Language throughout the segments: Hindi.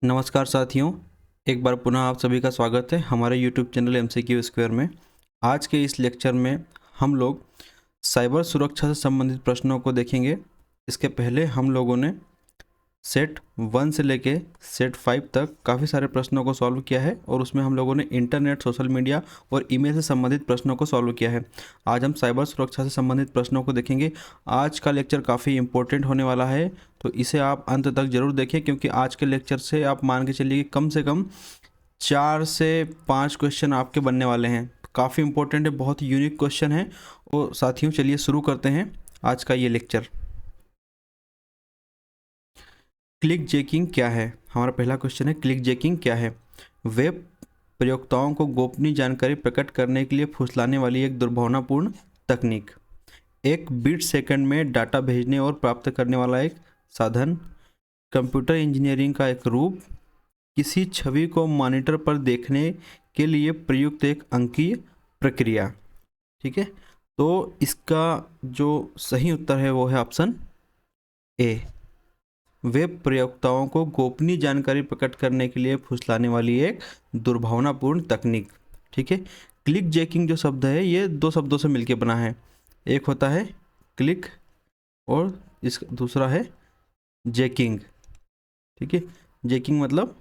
नमस्कार साथियों, एक बार पुनः आप सभी का स्वागत है हमारे YouTube चैनल MCQ स्क्वायर में। आज के इस लेक्चर में हम लोग साइबर सुरक्षा से संबंधित प्रश्नों को देखेंगे। इसके पहले हम लोगों ने सेट 1 से लेके सेट 5 तक काफ़ी सारे प्रश्नों को सॉल्व किया है और उसमें हम लोगों ने इंटरनेट, सोशल मीडिया और ईमेल से संबंधित प्रश्नों को सॉल्व किया है। आज हम साइबर सुरक्षा से संबंधित प्रश्नों को देखेंगे। आज का लेक्चर काफ़ी इंपॉर्टेंट होने वाला है, तो इसे आप अंत तक ज़रूर देखें, क्योंकि आज के लेक्चर से आप मान के चलिए कि कम से कम 4 से 5 क्वेश्चन आपके बनने वाले हैं। काफ़ी इंपॉर्टेंट है, बहुत यूनिक क्वेश्चन है। और साथियों चलिए शुरू करते हैं आज का ये लेक्चर। क्लिक जैकिंग क्या है? हमारा पहला क्वेश्चन है, क्लिक जैकिंग क्या है? वेब प्रयोक्ताओं को गोपनीय जानकारी प्रकट करने के लिए फुसलाने वाली एक दुर्भावनापूर्ण तकनीक। एक बीट सेकंड में डाटा भेजने और प्राप्त करने वाला एक साधन। कंप्यूटर इंजीनियरिंग का एक रूप। किसी छवि को मॉनिटर पर देखने के लिए प्रयुक्त एक अंकीय प्रक्रिया। ठीक है, तो इसका जो सही उत्तर है वो है ऑप्शन ए। वेब प्रयोक्ताओं को गोपनीय जानकारी प्रकट करने के लिए फुसलाने वाली एक दुर्भावनापूर्ण तकनीक। ठीक है, क्लिक जैकिंग जो शब्द है ये दो शब्दों से मिलकर बना है। एक होता है क्लिक और इस दूसरा है जैकिंग। ठीक है, जैकिंग मतलब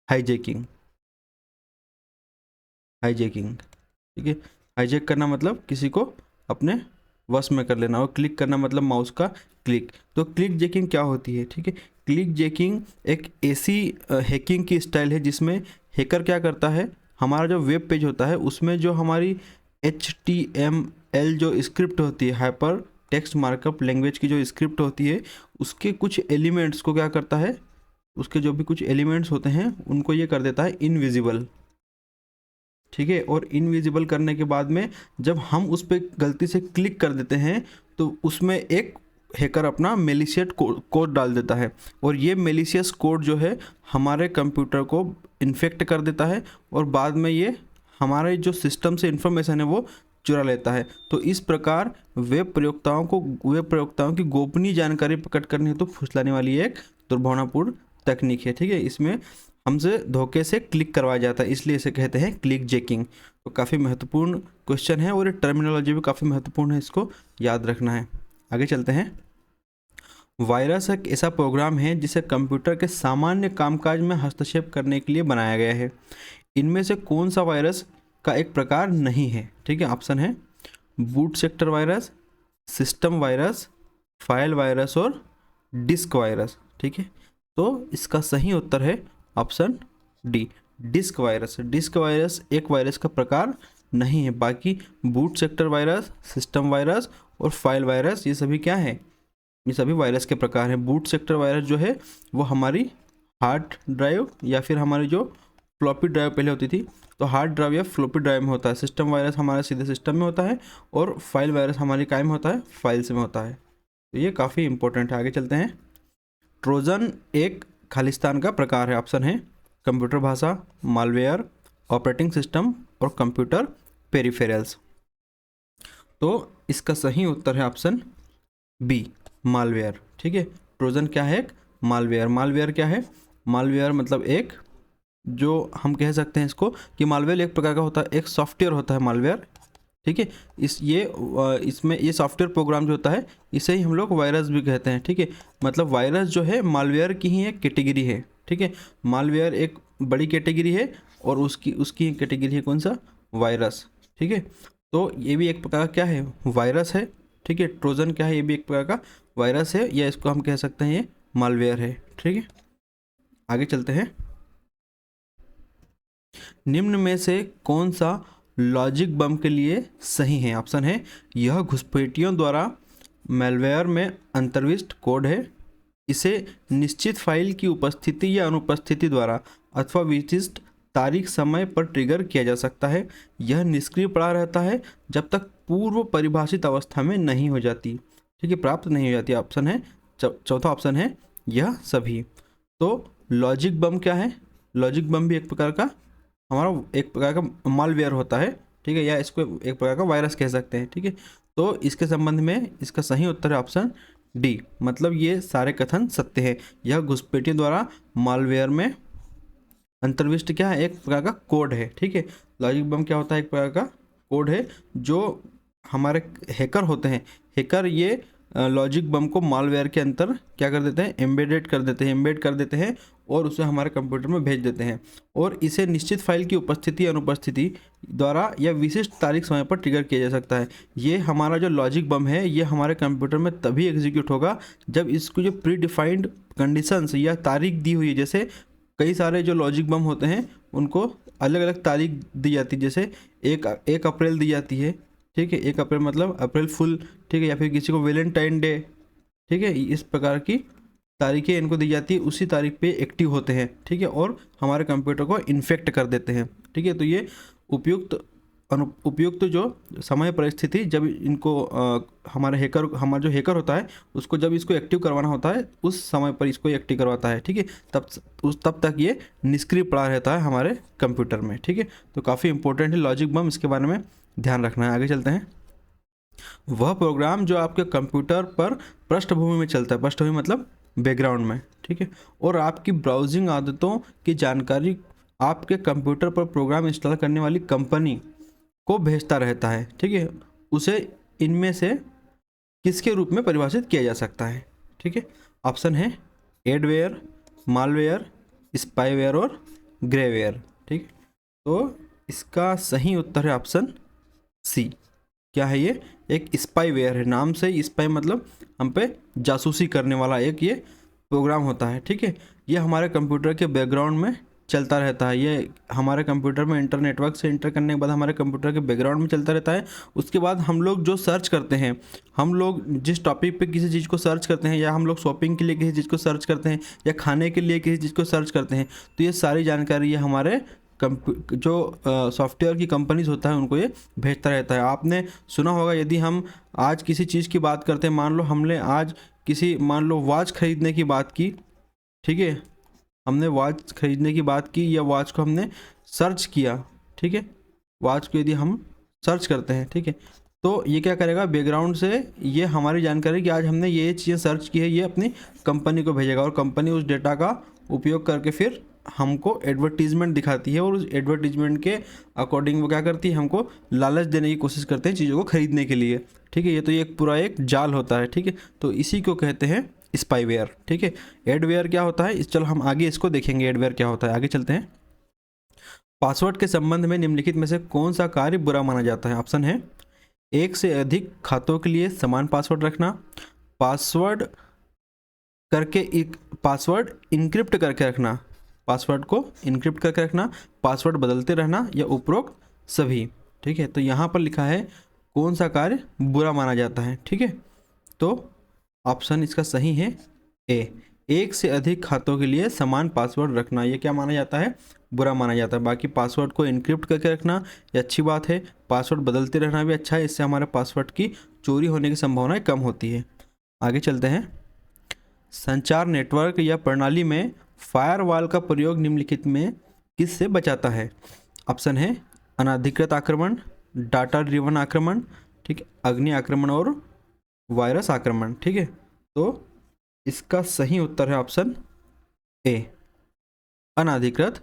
हाईजैकिंग। हाईजैकिंग, ठीक है, हाईजैक करना मतलब किसी को अपने वश में कर लेना, और क्लिक करना मतलब माउस का क्लिक। तो क्लिक जैकिंग क्या होती है? ठीक है, क्लिक जैकिंग एक ऐसी हैकिंग की स्टाइल है जिसमें हैकर क्या करता है, हमारा जो वेब पेज होता है उसमें जो हमारी HTML जो स्क्रिप्ट होती है, हाइपर टेक्स्ट मार्कअप लैंग्वेज की जो स्क्रिप्ट होती है, उसके कुछ एलिमेंट्स को क्या करता है, उसके जो भी कुछ एलिमेंट्स होते हैं उनको ये कर देता है इनविजिबल। ठीक है, और इनविजिबल करने के बाद में जब हम उस पर गलती से क्लिक कर देते हैं तो उसमें एक हैकर अपना मेलिशियस कोड डाल देता है, और ये मेलिशियस कोड जो है हमारे कंप्यूटर को इन्फेक्ट कर देता है, और बाद में ये हमारे जो सिस्टम से इंफॉर्मेशन है वो चुरा लेता है। तो इस प्रकार वेब प्रयोक्ताओं की गोपनीय जानकारी प्रकट करने हेतु फुसलाने वाली एक दुर्भावनापूर्ण तकनीक है। ठीक है, इसमें हमसे धोखे से क्लिक करवाया जाता है, इसलिए इसे कहते हैं क्लिक जैकिंग। तो काफ़ी महत्वपूर्ण क्वेश्चन है और ये टर्मिनोलॉजी भी काफ़ी महत्वपूर्ण है, इसको याद रखना है। आगे चलते हैं। वायरस एक ऐसा प्रोग्राम है जिसे कंप्यूटर के सामान्य कामकाज में हस्तक्षेप करने के लिए बनाया गया है। इनमें से कौन सा वायरस का एक प्रकार नहीं है? ठीक है, ऑप्शन है boot sector virus, system virus, file virus और डिस्क वायरस। ठीक है, तो इसका सही उत्तर है option D, disk virus. Disk virus एक वायरस का प्रकार नहीं है, बाकी boot sector virus, system virus और फाइल वायरस ये सभी क्या है, ये सभी वायरस के प्रकार हैं। बूट सेक्टर वायरस जो है वो हमारी हार्ड ड्राइव या फिर हमारी जो फ्लॉपी ड्राइव पहले होती थी, तो हार्ड ड्राइव या फ्लॉपी ड्राइव में होता है। सिस्टम वायरस हमारे सीधे सिस्टम में होता है, और फाइल वायरस हमारी काय में होता है, फाइल्स में होता है। तो ये काफ़ी इंपॉर्टेंट है। आगे चलते हैं। ट्रोजन एक खालिस्तान का प्रकार है। ऑप्शन है कंप्यूटर भाषा, मालवेयर, ऑपरेटिंग सिस्टम और कंप्यूटर पेरिफेरल्स। तो इसका सही उत्तर है ऑप्शन बी, मालवेयर। ठीक है, ट्रोजन क्या है? एक मालवेयर। मालवेयर क्या है? मालवेयर मतलब एक, जो हम कह सकते हैं इसको कि मालवेयर एक प्रकार का होता है, एक सॉफ्टवेयर होता है मालवेयर। ठीक है, इसमें ये सॉफ्टवेयर प्रोग्राम जो होता है इसे ही हम लोग वायरस भी कहते हैं। ठीक है, मतलब वायरस जो है मालवेयर की ही एक कैटेगरी है। ठीक है, मालवेयर एक बड़ी कैटेगरी है और उसकी कैटेगरी है कौन सा? वायरस। ठीक है, तो ये भी एक प्रकार का क्या है? वायरस है। ठीक है, ट्रोजन क्या है? ये भी एक प्रकार का वायरस है, या इसको हम कह सकते हैं ये मालवेयर है। ठीक है, आगे चलते हैं। निम्न में से कौन सा लॉजिक बम के लिए सही है? ऑप्शन है यह घुसपैठियों द्वारा मैलवेयर में अंतर्विष्ट कोड है। इसे निश्चित फाइल की उपस्थिति या अनुपस्थिति द्वारा अथवा विशिष्ट तारीख समय पर ट्रिगर किया जा सकता है। यह निष्क्रिय पड़ा रहता है जब तक पूर्व परिभाषित अवस्था में नहीं हो जाती। ठीक है, प्राप्त नहीं हो जाती। ऑप्शन है चौथा ऑप्शन है यह सभी। तो लॉजिक बम क्या है? लॉजिक बम भी एक प्रकार का हमारा एक प्रकार का मालवेयर होता है। ठीक है, या इसको एक प्रकार का वायरस कह सकते हैं। ठीक है, तो इसके संबंध में इसका सही उत्तर है ऑप्शन डी, मतलब ये सारे कथन सत्य है। यह घुसपैठियों द्वारा मालवेयर में अंतर्विष्ट क्या है, एक प्रकार का कोड है, ठीक है। लॉजिक बम क्या होता है, एक प्रकार का कोड है जो हमारे हैकर होते हैं, हैकर ये लॉजिक बम को मालवेयर के अंदर क्या कर देते हैं, एम्बेड कर देते हैं और उसे हमारे कंप्यूटर में भेज देते हैं, और इसे निश्चित फाइल की उपस्थिति अनुपस्थिति द्वारा या विशिष्ट तारीख समय पर ट्रिगर किया जा सकता है। ये हमारा जो लॉजिक बम है ये हमारे कंप्यूटर में तभी एग्जीक्यूट होगा जब इसको जो प्री डिफाइंड कंडीशंस या तारीख दी हुई है, जैसे कई सारे जो लॉजिक बम होते हैं उनको अलग अलग तारीख दी जाती है, जैसे 1 अप्रैल दी जाती है, ठीक है, 1 अप्रैल मतलब अप्रैल फुल, ठीक है, या फिर किसी को वैलेंटाइन डे, ठीक है, इस प्रकार की तारीखें इनको दी जाती है, उसी तारीख पे एक्टिव होते हैं, ठीक है, और हमारे कंप्यूटर को इन्फेक्ट कर देते हैं, ठीक है। तो ये उपयुक्त जो समय परिस्थिति जब इनको हमारा जो हैकर होता है उसको जब इसको एक्टिव करवाना होता है उस समय पर इसको एक्टिव करवाता है, ठीक है। तब तक ये निष्क्रिय पड़ा रहता है हमारे कंप्यूटर में, ठीक है। तो काफ़ी इंपॉर्टेंट है लॉजिक बम, इसके बारे में ध्यान रखना है। आगे चलते हैं। वह प्रोग्राम जो आपके कंप्यूटर पर पृष्ठभूमि में चलता है, पृष्ठभूमि मतलब बैकग्राउंड में, ठीक है, और आपकी ब्राउजिंग आदतों की जानकारी आपके कंप्यूटर पर प्रोग्राम इंस्टॉल करने वाली कंपनी को भेजता रहता है, ठीक है। उसे इनमें से किसके रूप में परिभाषित किया जा सकता है, ठीक है। ऑप्शन है एडवेयर, मालवेयर, स्पाईवेयर और ग्रेवेयर, ठीक। तो इसका सही उत्तर है ऑप्शन सी। क्या है ये, एक स्पाईवेयर है, नाम से ही स्पाई मतलब हम पे जासूसी करने वाला एक ये प्रोग्राम होता है, ठीक है। ये हमारे कंप्यूटर के बैकग्राउंड में चलता रहता है, ये हमारे कंप्यूटर में नेटवर्क से इंटर करने के बाद हमारे कंप्यूटर के बैकग्राउंड में चलता रहता है। उसके बाद हम लोग जो सर्च करते हैं, हम लोग जिस टॉपिक पे किसी चीज़ को सर्च करते हैं, या हम लोग शॉपिंग के लिए किसी चीज़ को सर्च करते हैं, या खाने के लिए किसी चीज़ को सर्च करते हैं, तो ये सारी जानकारी ये हमारे जो सॉफ्टवेयर की कंपनीज होता है उनको ये भेजता रहता है। आपने सुना होगा, यदि हम आज किसी चीज़ की बात करते हैं, मान लो हमने आज मान लो वॉच खरीदने की बात की, ठीक है, हमने वॉच खरीदने की बात की या वॉच को हमने सर्च किया, ठीक है, वॉच को यदि हम सर्च करते हैं, ठीक है, तो ये क्या करेगा, बैकग्राउंड से ये हमारी जानकारी कि आज हमने ये चीज़ें सर्च की है ये अपनी कंपनी को भेजेगा, और कंपनी उस डेटा का उपयोग करके फिर हमको एडवर्टीजमेंट दिखाती है, और उस एडवर्टीजमेंट के अकॉर्डिंग वो क्या करती है, हमको लालच देने की कोशिश करते हैं चीज़ों को खरीदने के लिए, ठीक है। ये तो ये एक पूरा एक जाल होता है, ठीक है। तो इसी को कहते हैं स्पाईवेयर, ठीक है। एडवेयर क्या होता है, चलो हम आगे इसको देखेंगे एडवेयर क्या होता है, आगे चलते हैं। पासवर्ड के संबंध में निम्नलिखित में से कौन सा कार्य बुरा माना जाता है। ऑप्शन है, एक से अधिक खातों के लिए समान पासवर्ड रखना, पासवर्ड इनक्रिप्ट करके रखना, पासवर्ड को इनक्रिप्ट करके रखना, पासवर्ड बदलते रहना, या उपरोक्त सभी, ठीक है। तो यहाँ पर लिखा है कौन सा कार्य बुरा माना जाता है, ठीक है। तो ऑप्शन इसका सही है ए, एक से अधिक खातों के लिए समान पासवर्ड रखना, ये क्या माना जाता है, बुरा माना जाता है। बाकी पासवर्ड को इनक्रिप्ट करके रखना ये अच्छी बात है, पासवर्ड बदलते रहना भी अच्छा है, इससे हमारे पासवर्ड की चोरी होने की संभावनाएं कम होती है। आगे चलते हैं। संचार नेटवर्क या प्रणाली में फायरवॉल का प्रयोग निम्नलिखित में किससे बचाता है। ऑप्शन है अनाधिकृत आक्रमण, डाटा ड्रिवन आक्रमण, ठीक है, अग्नि आक्रमण और वायरस आक्रमण, ठीक है। तो इसका सही उत्तर है ऑप्शन ए, अनाधिकृत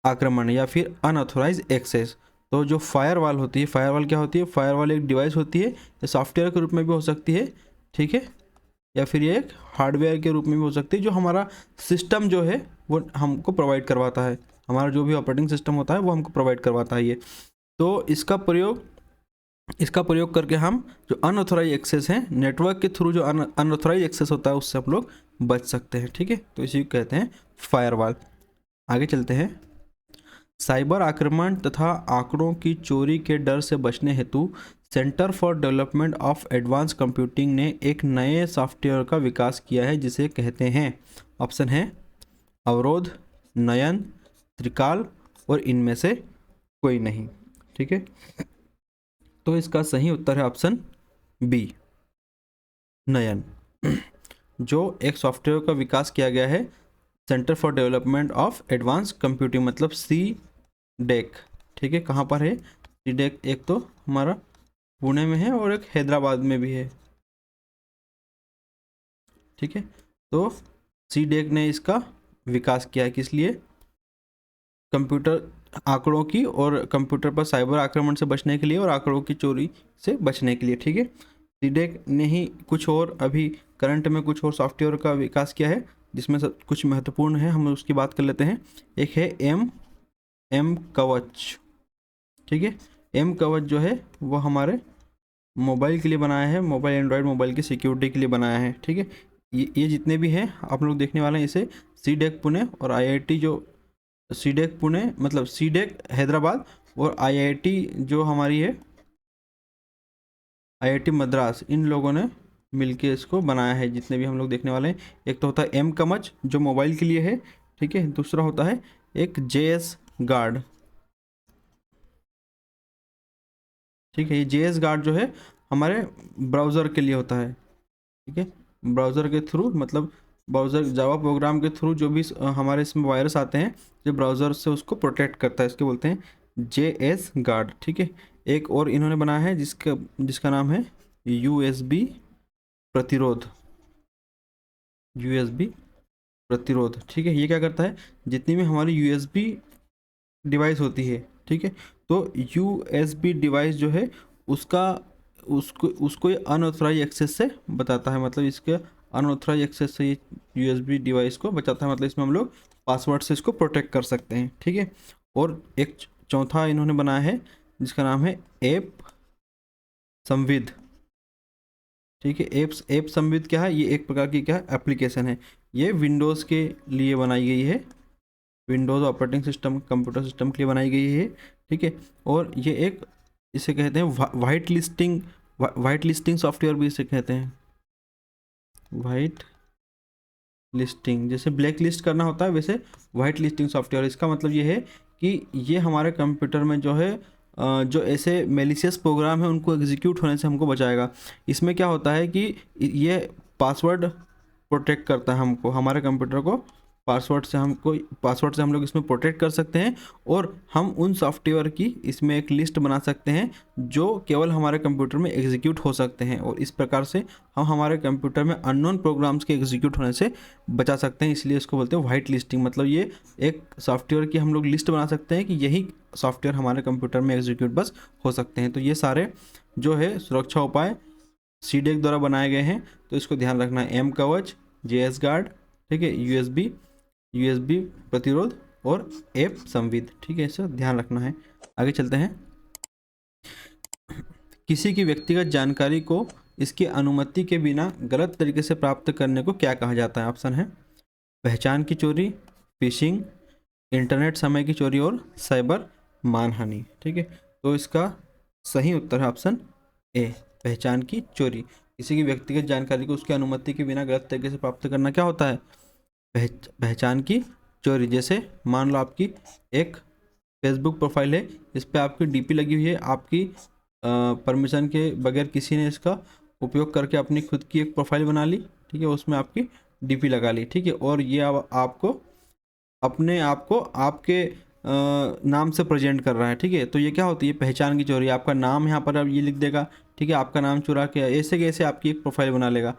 आक्रमण या फिर अनऑथोराइज एक्सेस। तो जो फायरवॉल होती है, फायरवॉल क्या होती है, फायरवॉल एक डिवाइस होती है, या सॉफ्टवेयर के रूप में भी हो सकती है, ठीक है, या फिर ये एक हार्डवेयर के रूप में भी हो सकती है, जो हमारा सिस्टम जो है वो हमको प्रोवाइड करवाता है, हमारा जो भी ऑपरेटिंग सिस्टम होता है वो हमको प्रोवाइड करवाता है ये। तो इसका प्रयोग करके हम जो अनऑथोराइज एक्सेस हैं नेटवर्क के थ्रू, जो अनऑथोराइज एक्सेस होता है उससे हम लोग बच सकते हैं, ठीक है। तो इसी को कहते हैं फायरवॉल। आगे चलते हैं। साइबर आक्रमण तथा आंकड़ों की चोरी के डर से बचने हेतु centre for development of advance computing ने एक नए सॉफ्टवेयर का विकास किया है जिसे कहते हैं। ऑप्शन है अवरोध, नयन, त्रिकाल और इनमें से कोई नहीं, ठीक है। तो इसका सही उत्तर है ऑप्शन बी, नयन। जो एक सॉफ्टवेयर का विकास किया गया है centre for development of advance computing मतलब CDEC, ठीक है। कहाँ पर है CDEC, एक तो हमारा पुणे में है और एक हैदराबाद में भी है, ठीक है। तो CDEC ने इसका विकास किया है, किस लिए, कंप्यूटर आंकड़ों की और कंप्यूटर पर साइबर आक्रमण से बचने के लिए और आंकड़ों की चोरी से बचने के लिए, ठीक है। सीडेक ने ही कुछ और अभी करंट में कुछ और सॉफ्टवेयर का विकास किया है, जिसमें सब कुछ महत्वपूर्ण है, हम उसकी बात कर लेते हैं। एक है एम कवच, ठीक है। एम कवच जो है वो हमारे मोबाइल के लिए बनाया है, मोबाइल एंड्रॉयड मोबाइल की सिक्योरिटी के लिए बनाया है, ठीक है। ये जितने भी हैं आप लोग देखने वाले हैं, इसे सीडेक पुणे और आईआईटी जो सीडेक पुणे मतलब सीडेक हैदराबाद और आईआईटी जो हमारी है आईआईटी मद्रास, इन लोगों ने मिलके इसको बनाया है, जितने भी हम लोग देखने वाले हैं। एक तो होता है एम कवच जो मोबाइल के लिए है, ठीक है। दूसरा होता है एक जेएस गार्ड, ठीक है। ये जेएस गार्ड जो है हमारे ब्राउज़र के लिए होता है, ठीक है। ब्राउज़र के थ्रू मतलब ब्राउज़र जावा प्रोग्राम के थ्रू जो भी हमारे इसमें वायरस आते हैं, जो ब्राउज़र से उसको प्रोटेक्ट करता है, इसके बोलते हैं जेएस गार्ड, ठीक है। एक और इन्होंने बनाया है जिसका नाम है यूएसबी प्रतिरोध, यूएसबी प्रतिरोध, ठीक है। ये क्या करता है, जितनी भी हमारी यूएसबी डिवाइस होती है, ठीक है, तो यूएसबी डिवाइस जो है उसको ये अनऑथराइज एक्सेस से बताता है, मतलब इसके अनऑथराइज एक्सेस से ये यूएसबी डिवाइस को बचाता है, मतलब इसमें हम लोग पासवर्ड से इसको प्रोटेक्ट कर सकते हैं, ठीक है। और एक चौथा इन्होंने बनाया है जिसका नाम है ऐप संविद, ठीक है। ऐप संविद क्या है, ये एक प्रकार की क्या एप्लीकेशन है, ये विंडोज़ के लिए बनाई गई है, Windows operating system computer system के लिए बनाई गई है, ठीक है। और ये एक इसे कहते हैं वाइट लिस्टिंग सॉफ्टवेयर भी इसे कहते हैं, वाइट लिस्टिंग, जैसे ब्लैक लिस्ट करना होता है वैसे वाइट लिस्टिंग सॉफ्टवेयर। इसका मतलब ये है कि ये हमारे कंप्यूटर में जो है जो ऐसे मेलिशियस प्रोग्राम है उनको एग्जीक्यूट होने से हमको बचाएगा। इसमें क्या होता है कि ये पासवर्ड प्रोटेक्ट करता है हमको, हमारे कंप्यूटर को पासवर्ड से हम लोग इसमें प्रोटेक्ट कर सकते हैं। और हम उन सॉफ्टवेयर की इसमें एक लिस्ट बना सकते हैं जो केवल हमारे कंप्यूटर में एग्जीक्यूट हो सकते हैं, और इस प्रकार से हम हमारे कंप्यूटर में अननोन प्रोग्राम्स के एग्जीक्यूट होने से बचा सकते हैं। इसलिए इसको बोलते हैं वाइट लिस्टिंग, मतलब ये एक सॉफ्टवेयर की हम लोग लिस्ट बना सकते हैं कि यही सॉफ्टवेयर हमारे कंप्यूटर में एग्जीक्यूट बस हो सकते हैं। तो ये सारे जो है सुरक्षा उपाय सीडेक द्वारा बनाए गए हैं, तो इसको ध्यान रखना है। एम कवच, जेएस गार्ड, ठीक है, यूएसबी प्रतिरोध और ऐप संविद, ठीक है, इसे ध्यान रखना है। आगे चलते हैं। किसी की व्यक्तिगत जानकारी को इसकी अनुमति के बिना गलत तरीके से प्राप्त करने को क्या कहा जाता है? ऑप्शन है पहचान की चोरी, फिशिंग, इंटरनेट समय की चोरी और साइबर मानहानि, ठीक है। तो इसका सही उत्तर है ऑप्शन ए, पहचान की चोरी। किसी की व्यक्तिगत जानकारी को उसकी अनुमति के बिना गलत तरीके से प्राप्त करना क्या होता है? पहचान की चोरी। जैसे मान लो आपकी एक फेसबुक प्रोफाइल है, इस पर आपकी डीपी लगी हुई है, आपकी परमिशन के बगैर किसी ने इसका उपयोग करके अपनी खुद की एक प्रोफाइल बना ली, ठीक है, उसमें आपकी डीपी लगा ली, ठीक है, और ये अब आपको अपने आप को आपके नाम से प्रेजेंट कर रहा है, ठीक है। तो ये क्या होती है? पहचान की चोरी। आपका नाम यहाँ पर अब ये लिख देगा, ठीक है, आपका नाम चुरा के ऐसे कैसे आपकी एक प्रोफाइल बना लेगा,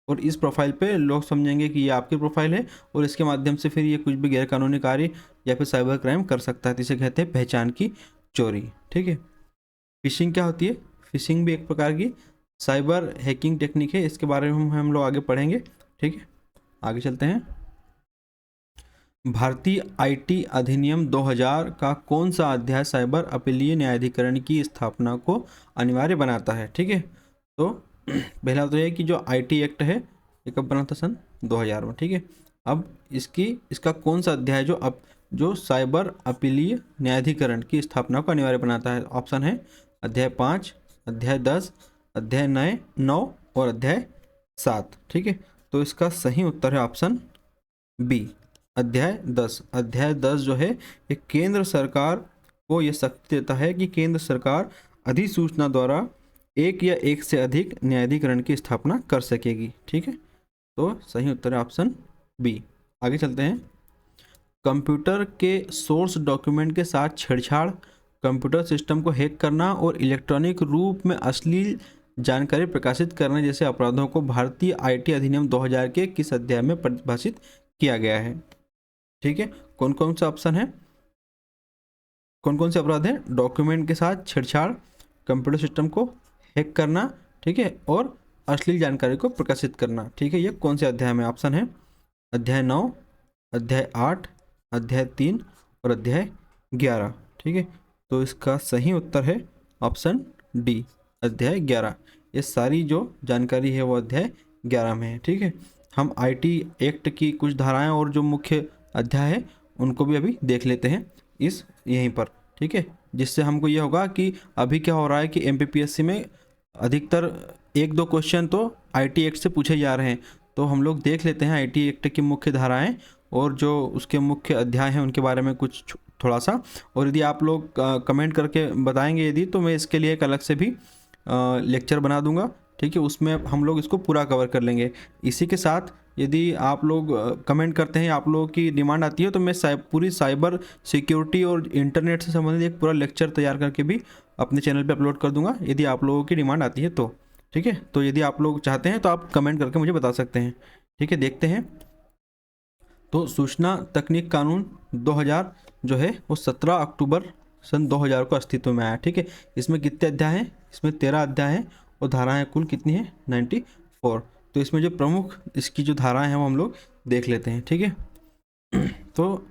और इस प्रोफाइल पे लोग समझेंगे कि ये आपकी प्रोफाइल है, और इसके माध्यम से फिर ये कुछ भी गैरकानूनी कार्य या फिर साइबर क्राइम कर सकता है। तो इसे कहते हैं पहचान की चोरी, ठीक है। फिशिंग क्या होती है? फिशिंग भी एक प्रकार की साइबर हैकिंग टेक्निक है, इसके बारे में हम लोग आगे पढ़ेंगे, ठीक है। आगे चलते हैं। भारतीय आईटी अधिनियम 2000 का कौन सा अध्याय साइबर अपीलीय न्यायाधिकरण की स्थापना को अनिवार्य बनाता है? ठीक है, तो पहला तो यह कि जो आईटी एक्ट है ये कब बना था? सन 2000 में, ठीक है। अब इसका कौन सा अध्याय जो साइबर अपीलीय न्यायाधिकरण की स्थापना को अनिवार्य बनाता है? ऑप्शन है अध्याय 5, अध्याय 10, अध्याय 9 और अध्याय 7, ठीक है। तो इसका सही उत्तर है ऑप्शन बी, अध्याय 10। अध्याय 10 जो है ये केंद्र सरकार को ये शक्ति देता है कि केंद्र सरकार अधिसूचना द्वारा एक या एक से अधिक न्यायाधिकरण की स्थापना कर सकेगी, ठीक है। तो सही उत्तर है ऑप्शन बी। आगे चलते हैं। कंप्यूटर के सोर्स डॉक्यूमेंट के साथ छेड़छाड़, कंप्यूटर सिस्टम को हैक करना और इलेक्ट्रॉनिक रूप में अश्लील जानकारी प्रकाशित करने जैसे अपराधों को भारतीय आईटी अधिनियम 2000 के किस अध्याय में परिभाषित किया गया है? ठीक है, कौन कौन सा ऑप्शन है? कौन कौन से अपराध हैं? डॉक्यूमेंट के साथ छेड़छाड़, कंप्यूटर सिस्टम को हैक करना, ठीक है, और अश्लील जानकारी को प्रकाशित करना, ठीक है। ये कौन से अध्याय में? ऑप्शन है अध्याय 9, अध्याय 8, अध्याय 3 और अध्याय 11, ठीक है। तो इसका सही उत्तर है ऑप्शन डी, अध्याय 11। ये सारी जो जानकारी है वो अध्याय 11 में है, ठीक है। हम आईटी एक्ट की कुछ धाराएं और जो मुख्य अध्याय है उनको भी अभी देख लेते हैं इस यहीं पर, ठीक है। जिससे हमको ये होगा कि अभी क्या हो रहा है कि एमपीपीएससी में अधिकतर 1-2 क्वेश्चन तो आईटी एक्ट से पूछे जा रहे हैं। तो हम लोग देख लेते हैं आईटी एक्ट की मुख्य धाराएं और जो उसके मुख्य अध्याय हैं उनके बारे में कुछ थोड़ा सा। और यदि आप लोग कमेंट करके बताएंगे यदि, तो मैं इसके लिए एक अलग से भी लेक्चर बना दूंगा, ठीक है। उसमें हम लोग इसको पूरा कवर कर लेंगे। इसी के साथ यदि आप लोग कमेंट करते हैं, आप लोगों की डिमांड आती है, तो मैं पूरी साइबर सिक्योरिटी और इंटरनेट से संबंधित एक पूरा लेक्चर तैयार करके भी अपने चैनल पे अपलोड कर दूंगा, यदि आप लोगों की डिमांड आती है तो, ठीक है। तो यदि आप लोग चाहते हैं तो आप कमेंट करके मुझे बता सकते हैं, ठीक है। देखते हैं। तो सूचना तकनीक कानून 2000 जो है वो 17 अक्टूबर सन 2000 को अस्तित्व में आया, ठीक है। इसमें कितने अध्याय हैं? इसमें 13 अध्याय हैं और धाराएं कुल कितनी है? 94। तो इसमें जो प्रमुख इसकी जो धाराएं हैं वो हम लोग देख लेते हैं, ठीक है। तो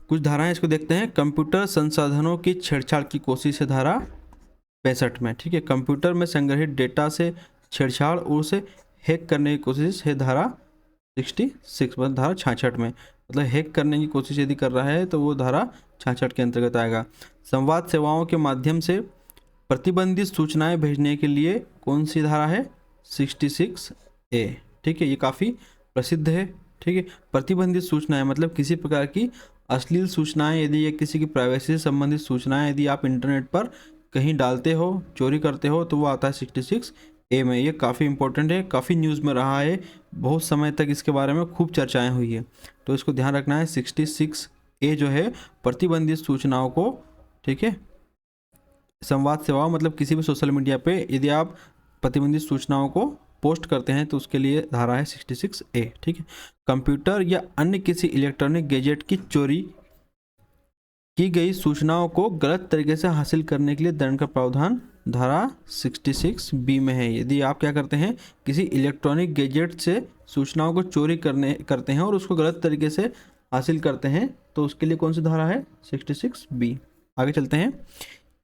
कुछ धाराएं इसको देखते हैं। कंप्यूटर संसाधनों की छेड़छाड़ की कोशिश है धारा 65 में, ठीक है। कंप्यूटर में संग्रहित डेटा से छेड़छाड़ और उसे हैक करने की कोशिश है धारा 66, मतलब धारा 66 में। मतलब हैक करने की कोशिश यदि कर रहा है तो वो धारा 66 के अंतर्गत आएगा। संवाद सेवाओं के माध्यम से प्रतिबंधित सूचनाएं भेजने के लिए कौन सी धारा है? 66A, ठीक है। ये काफ़ी प्रसिद्ध है, ठीक है। प्रतिबंधित सूचनाएं मतलब किसी प्रकार की अश्लील सूचनाएं, यदि ये किसी की प्राइवेसी से संबंधित सूचनाएं यदि आप इंटरनेट पर कहीं डालते हो, चोरी करते हो, तो वो आता है 66A में। ये काफ़ी इंपॉर्टेंट है, काफ़ी न्यूज़ में रहा है, बहुत समय तक इसके बारे में खूब चर्चाएं हुई है, तो इसको ध्यान रखना है। 66A जो है प्रतिबंधित सूचनाओं को, ठीक है, संवाद सेवाओं मतलब किसी भी सोशल मीडिया पे यदि आप प्रतिबंधित सूचनाओं को पोस्ट करते हैं तो उसके लिए धारा है 66A, ठीक है। कंप्यूटर या अन्य किसी इलेक्ट्रॉनिक गैजेट की चोरी की गई सूचनाओं को गलत तरीके से हासिल करने के लिए दंड का प्रावधान धारा 66B में है। यदि आप क्या करते हैं, किसी इलेक्ट्रॉनिक गैजेट से सूचनाओं को चोरी करते हैं और उसको गलत तरीके से हासिल करते हैं, तो उसके लिए कौन सी धारा है? 66B। आगे चलते हैं।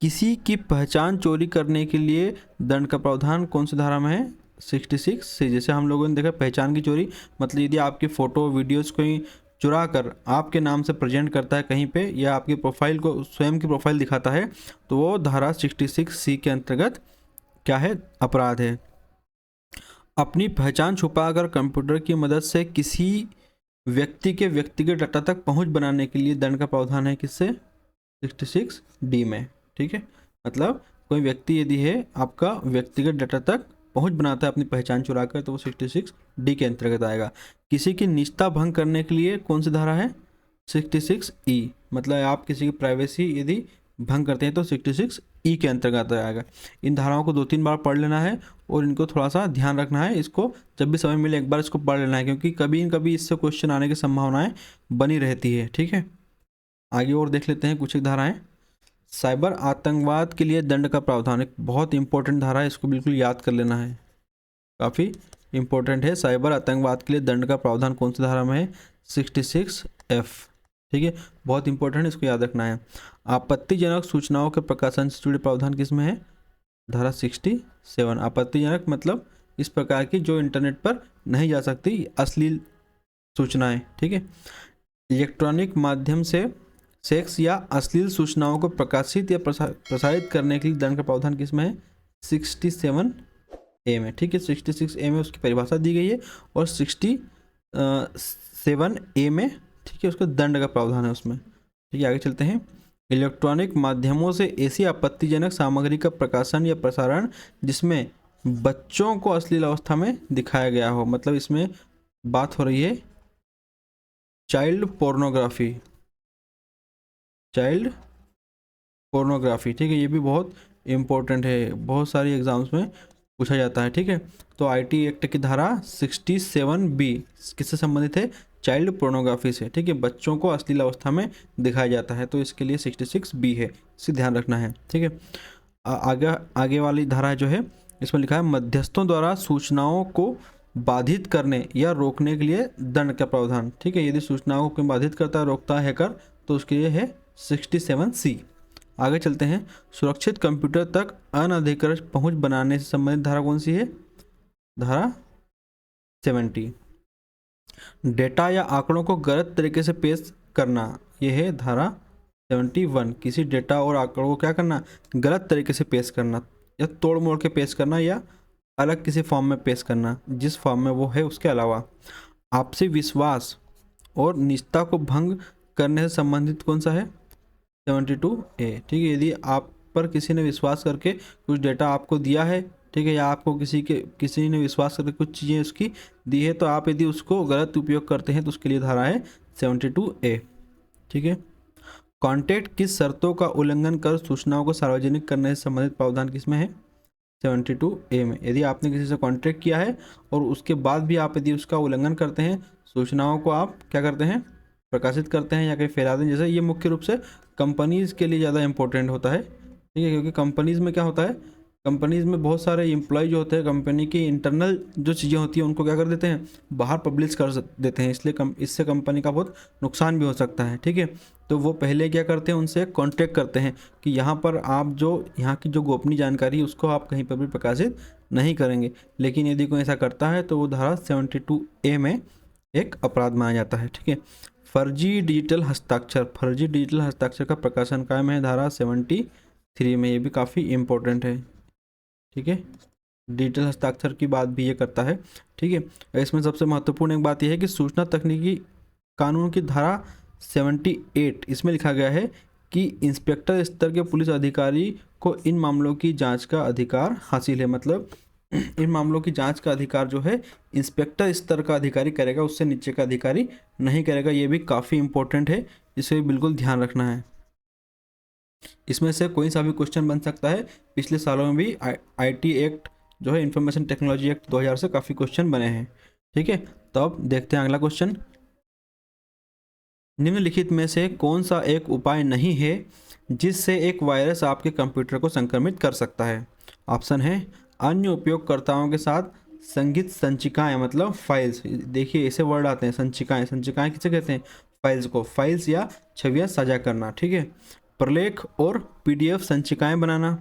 किसी की पहचान चोरी करने के लिए दंड का प्रावधान कौन सी धारा में है? 66 से। जैसे हम लोगों ने देखा पहचान की चोरी, मतलब यदि आपकी फ़ोटो वीडियोज़ कोई चुरा कर आपके नाम से प्रेजेंट करता है कहीं पे, या आपकी प्रोफाइल को, स्वयं की प्रोफाइल दिखाता है, तो वो धारा 66C के अंतर्गत क्या है? अपराध है। अपनी पहचान छुपाकर कंप्यूटर की मदद से किसी व्यक्ति के व्यक्तिगत डाटा तक पहुंच बनाने के लिए दंड का प्रावधान है किससे? 66D में, ठीक है। मतलब कोई व्यक्ति यदि है आपका व्यक्तिगत डाटा तक पहुंच बनाता है अपनी पहचान चुरा कर, तो वो 66D के अंतर्गत आएगा। किसी की निजता भंग करने के लिए कौन सी धारा है? 66E। मतलब आप किसी की प्राइवेसी यदि भंग करते हैं तो 66E के अंतर्गत आएगा। इन धाराओं को 2-3 बार पढ़ लेना है और इनको थोड़ा सा ध्यान रखना है। इसको जब भी समय मिले एक बार इसको पढ़ लेना है, क्योंकि कभी न कभी इससे क्वेश्चन आने की संभावनाएं बनी रहती है, ठीक है। आगे और देख लेते हैं कुछ एक धाराएं। साइबर आतंकवाद के लिए दंड का प्रावधान एक बहुत इंपॉर्टेंट धारा है, इसको बिल्कुल याद कर लेना है, काफ़ी इंपॉर्टेंट है। साइबर आतंकवाद के लिए दंड का प्रावधान कौन सी धारा में है? 66F, ठीक है, बहुत इंपॉर्टेंट है, इसको याद रखना है। आपत्तिजनक सूचनाओं के प्रकाशन से जुड़े प्रावधान किस में है? धारा 67। आपत्तिजनक मतलब इस प्रकार की जो इंटरनेट पर नहीं जा सकती अश्लील सूचनाएं, ठीक है। इलेक्ट्रॉनिक माध्यम से सेक्स या अश्लील सूचनाओं को प्रकाशित या प्रसारित करने के लिए दंड का प्रावधान किस में है? 67A में, ठीक है। 66A में उसकी परिभाषा दी गई है और 67A में, ठीक है, उसका दंड का प्रावधान है उसमें, ठीक है। आगे चलते हैं। इलेक्ट्रॉनिक माध्यमों से ऐसी आपत्तिजनक सामग्री का प्रकाशन या प्रसारण जिसमें बच्चों को अश्लील अवस्था में दिखाया गया हो, मतलब इसमें बात हो रही है चाइल्ड पोर्नोग्राफी, ठीक है। ये भी बहुत इंपॉर्टेंट है, बहुत सारी एग्जाम्स में पूछा जाता है, ठीक है। तो आईटी एक्ट की धारा 67B किससे संबंधित है? चाइल्ड पोर्नोग्राफी से, ठीक है, बच्चों को अश्लील अवस्था में दिखाया जाता है, तो इसके लिए 66B है, इसे ध्यान रखना है, ठीक है। आगे आगे वाली धारा जो है इसमें लिखा है मध्यस्थों द्वारा सूचनाओं को बाधित करने या रोकने के लिए दंड का प्रावधान, ठीक है। यदि सूचनाओं को बाधित करता है, रोकता है हैकर, तो उसके लिए है 67C। आगे चलते हैं, सुरक्षित कंप्यूटर तक अनधिकृत पहुंच बनाने से संबंधित धारा कौन सी है? धारा 70। डेटा या आंकड़ों को गलत तरीके से पेश करना, यह है धारा 71। किसी डेटा और आंकड़ों को क्या करना? गलत तरीके से पेश करना, या तोड़ मोड़ के पेश करना, या अलग किसी फॉर्म में पेश करना जिस फॉर्म में वो है उसके अलावा। आपसी विश्वास और निजता को भंग करने से संबंधित कौन सा है? 72A, ठीक है। यदि आप पर किसी ने विश्वास करके कुछ डेटा आपको दिया है, ठीक है, या आपको किसी ने विश्वास करके कुछ चीज़ें उसकी दी है, तो आप यदि उसको गलत उपयोग करते हैं तो उसके लिए धारा है 72A, ठीक है। कॉन्टैक्ट की शर्तों का उल्लंघन कर सूचनाओं को सार्वजनिक करने से संबंधित प्रावधान किसमें है? 72A में। यदि आपने किसी से कॉन्ट्रैक्ट किया है और उसके बाद भी आप यदि उसका उल्लंघन करते हैं, सूचनाओं को आप क्या करते हैं? प्रकाशित करते हैं या कहीं फैलाते हैं। जैसे ये मुख्य रूप से कंपनीज़ के लिए ज़्यादा इंपॉर्टेंट होता है, ठीक है, क्योंकि कंपनीज़ में क्या होता है, कंपनीज़ में बहुत सारे एम्प्लॉय जो होते हैं, कंपनी की इंटरनल जो चीज़ें होती हैं उनको क्या कर देते हैं? बाहर पब्लिश कर देते हैं, इसलिए इससे कंपनी का बहुत नुकसान भी हो सकता है, ठीक है। तो वो पहले क्या करते हैं? उनसे कॉन्टेक्ट करते हैं कि यहाँ पर आप जो यहाँ की जो गोपनीय जानकारी है उसको आप कहीं पर भी प्रकाशित नहीं करेंगे। लेकिन यदि कोई ऐसा करता है तो वो धारा 72A में एक अपराध माना जाता है, ठीक है। फर्जी डिजिटल हस्ताक्षर, फर्जी डिजिटल हस्ताक्षर का प्रकाशन कायम है धारा 73 में। ये भी काफ़ी इम्पोर्टेंट है, ठीक है। डिजिटल हस्ताक्षर की बात भी ये करता है, ठीक है। इसमें सबसे महत्वपूर्ण एक बात यह है कि सूचना तकनीकी कानून की धारा 78 इसमें लिखा गया है कि इंस्पेक्टर स्तर के पुलिस अधिकारी को इन मामलों की जांच का अधिकार हासिल है। मतलब इन मामलों की जांच का अधिकार जो है इंस्पेक्टर स्तर का अधिकारी करेगा, उससे नीचे का अधिकारी नहीं करेगा। ये भी काफ़ी इंपॉर्टेंट है, इसे बिल्कुल ध्यान रखना है। इसमें से कोई सा भी क्वेश्चन बन सकता है। पिछले सालों में भी IT एक्ट जो है, इंफॉर्मेशन टेक्नोलॉजी एक्ट 2000 से काफ़ी क्वेश्चन बने हैं, ठीक है। तो अब देखते हैं अगला क्वेश्चन। निम्नलिखित में से कौन सा एक उपाय नहीं है जिससे एक वायरस आपके कंप्यूटर को संक्रमित कर सकता है? ऑप्शन है अन्य उपयोगकर्ताओं के साथ संगीत संचिकाएं, मतलब फाइल्स। देखिए ऐसे वर्ड आते हैं, संचिकाएं। संचिकाएं किसे कहते हैं? फाइल्स को। फाइल्स या छवियां साझा करना, ठीक है। प्रलेख और PDF संचिकाएं बनाना,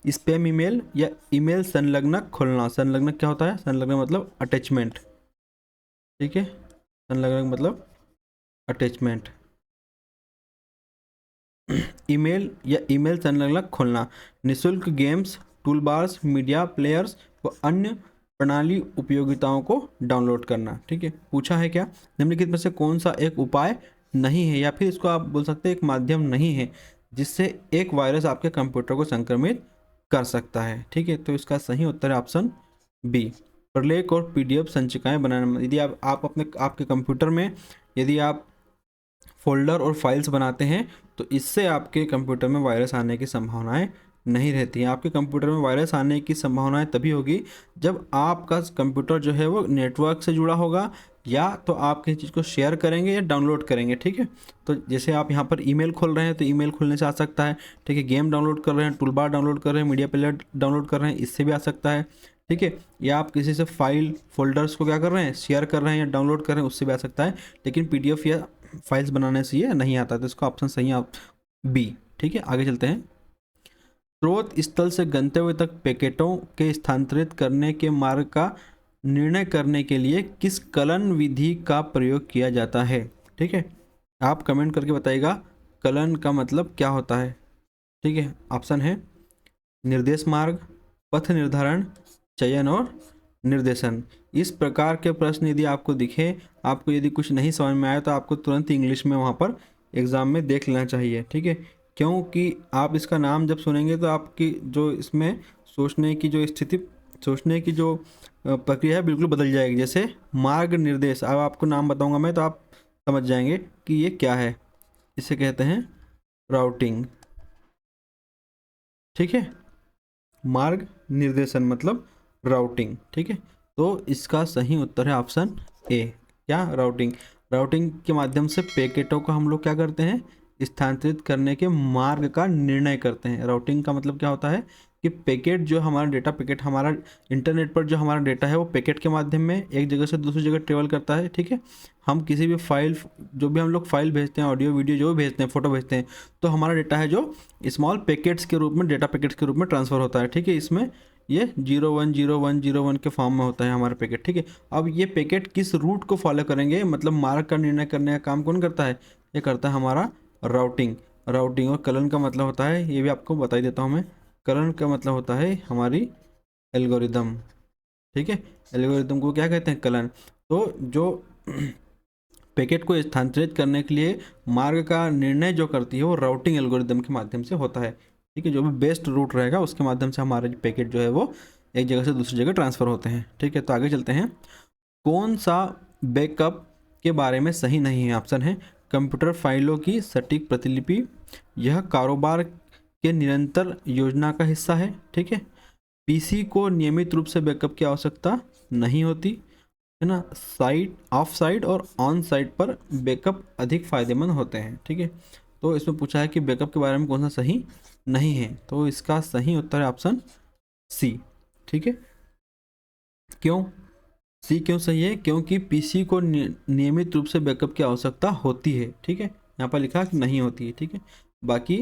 स्पैम ईमेल या ईमेल संलग्नक खोलना। संलग्नक क्या होता है? संलग्नक मतलब अटैचमेंट, ठीक है। संलग्नक मतलब अटैचमेंट। ईमेल या ईमेल संलग्नक खोलना, निःशुल्क गेम्स, टूलबार्स, मीडिया प्लेयर्स व अन्य प्रणाली उपयोगिताओं को डाउनलोड करना, ठीक है। पूछा है क्या? निम्नलिखित में से कौन सा एक उपाय नहीं है, या फिर इसको आप बोल सकते हैं एक माध्यम नहीं है जिससे एक वायरस आपके कंप्यूटर को संक्रमित कर सकता है, ठीक है। तो इसका सही उत्तर है ऑप्शन B, प्रलेख और PDF संचिकाएं बनाना। यदि आप अपने आपके कंप्यूटर में यदि आप फोल्डर और फाइल्स बनाते हैं तो इससे आपके कंप्यूटर में वायरस आने की संभावनाएं नहीं रहती हैं। आपके कंप्यूटर में वायरस आने की संभावनाएं तभी होगी जब आपका कंप्यूटर जो है वो नेटवर्क से जुड़ा होगा, या तो आप किसी चीज़ को शेयर करेंगे या डाउनलोड करेंगे, ठीक है। तो जैसे आप यहाँ पर ईमेल खोल रहे हैं तो ईमेल खोलने से आ सकता है, ठीक है। गेम डाउनलोड कर रहे हैं, टूलबार डाउनलोड कर रहे हैं, मीडिया प्लेयर डाउनलोड कर रहे हैं, इससे भी आ सकता है, ठीक है। या आप किसी से फाइल फोल्डर्स को क्या कर रहे हैं? शेयर कर रहे हैं या डाउनलोड कर रहे हैं, उससे भी आ सकता है। लेकिन PDF या फाइल्स बनाने से ये नहीं आता, तो इसका ऑप्शन सही है B, ठीक है। आगे चलते हैं। स्रोत स्थल से गंतव्य तक पैकेटों के स्थानांतरित करने के मार्ग का निर्णय करने के लिए किस कलन विधि का प्रयोग किया जाता है? ठीक है, आप कमेंट करके बताइएगा कलन का मतलब क्या होता है। ठीक है, ऑप्शन है निर्देश मार्ग, पथ निर्धारण, चयन और निर्देशन। इस प्रकार के प्रश्न यदि आपको दिखे, आपको यदि कुछ नहीं समझ में आए तो आपको तुरंत इंग्लिश में वहाँ पर एग्ज़ाम में देख लेना चाहिए। ठीक है, क्योंकि आप इसका नाम जब सुनेंगे तो आपकी जो इसमें सोचने की जो स्थिति, सोचने की जो प्रक्रिया है बिल्कुल बदल जाएगी। जैसे मार्ग निर्देश, अब आपको नाम बताऊंगा मैं तो आप समझ जाएंगे कि ये क्या है। इसे कहते हैं राउटिंग। ठीक है, मार्ग निर्देशन मतलब राउटिंग। ठीक है, तो इसका सही उत्तर है ऑप्शन ए, क्या? राउटिंग। राउटिंग के माध्यम से पैकेटों को हम लोग क्या करते हैं, स्थानांतरित करने के मार्ग का निर्णय करते हैं। राउटिंग का मतलब क्या होता है कि पैकेट जो हमारा डेटा पैकेट हमारा इंटरनेट पर जो हमारा डेटा है वो पैकेट के माध्यम में एक जगह से दूसरी जगह ट्रेवल करता है, ठीक है। हम किसी भी फाइल, जो भी हम लोग फाइल भेजते हैं, ऑडियो वीडियो जो भी भेजते हैं, फोटो भेजते हैं, तो हमारा डेटा है जो स्मॉल पैकेट्स के रूप में, डेटा पैकेट्स के रूप में ट्रांसफ़र होता है, ठीक है। इसमें ये 010101 के फॉर्म में होता है हमारा पैकेट, ठीक है। अब ये पैकेट किस रूट को फॉलो करेंगे, मतलब मार्ग का निर्णय करने का काम कौन करता है, ये करता है हमारा राउटिंग। राउटिंग और कलन का मतलब होता है, ये भी आपको बता ही देता हूँ मैं, कलन का मतलब होता है हमारी एल्गोरिदम, ठीक है। एल्गोरिदम को क्या कहते हैं, कलन। तो जो पैकेट को स्थानांतरित करने के लिए मार्ग का निर्णय जो करती है वो राउटिंग एल्गोरिदम के माध्यम से होता है, ठीक है। जो भी बेस्ट रूट रहेगा उसके माध्यम से हमारे पैकेट जो है वो एक जगह से दूसरी जगह ट्रांसफ़र होते हैं, ठीक है। तो आगे चलते हैं। कौन सा बैकअप के बारे में सही नहीं है? ऑप्शन है कंप्यूटर फाइलों की सटीक प्रतिलिपि, यह कारोबार के निरंतर योजना का हिस्सा है, ठीक है। पीसी को नियमित रूप से बैकअप की आवश्यकता नहीं होती, है ना। साइट, ऑफ साइट और ऑन साइट पर बैकअप अधिक फायदेमंद होते हैं, ठीक है। तो इसमें पूछा है कि बैकअप के बारे में कौन सा सही नहीं है, तो इसका सही उत्तर है ऑप्शन सी, ठीक है। क्यों सी क्यों सही है? क्योंकि पीसी को नियमित रूप से बैकअप की आवश्यकता होती है, ठीक है। यहाँ पर लिखा कि नहीं होती है, ठीक है। बाकी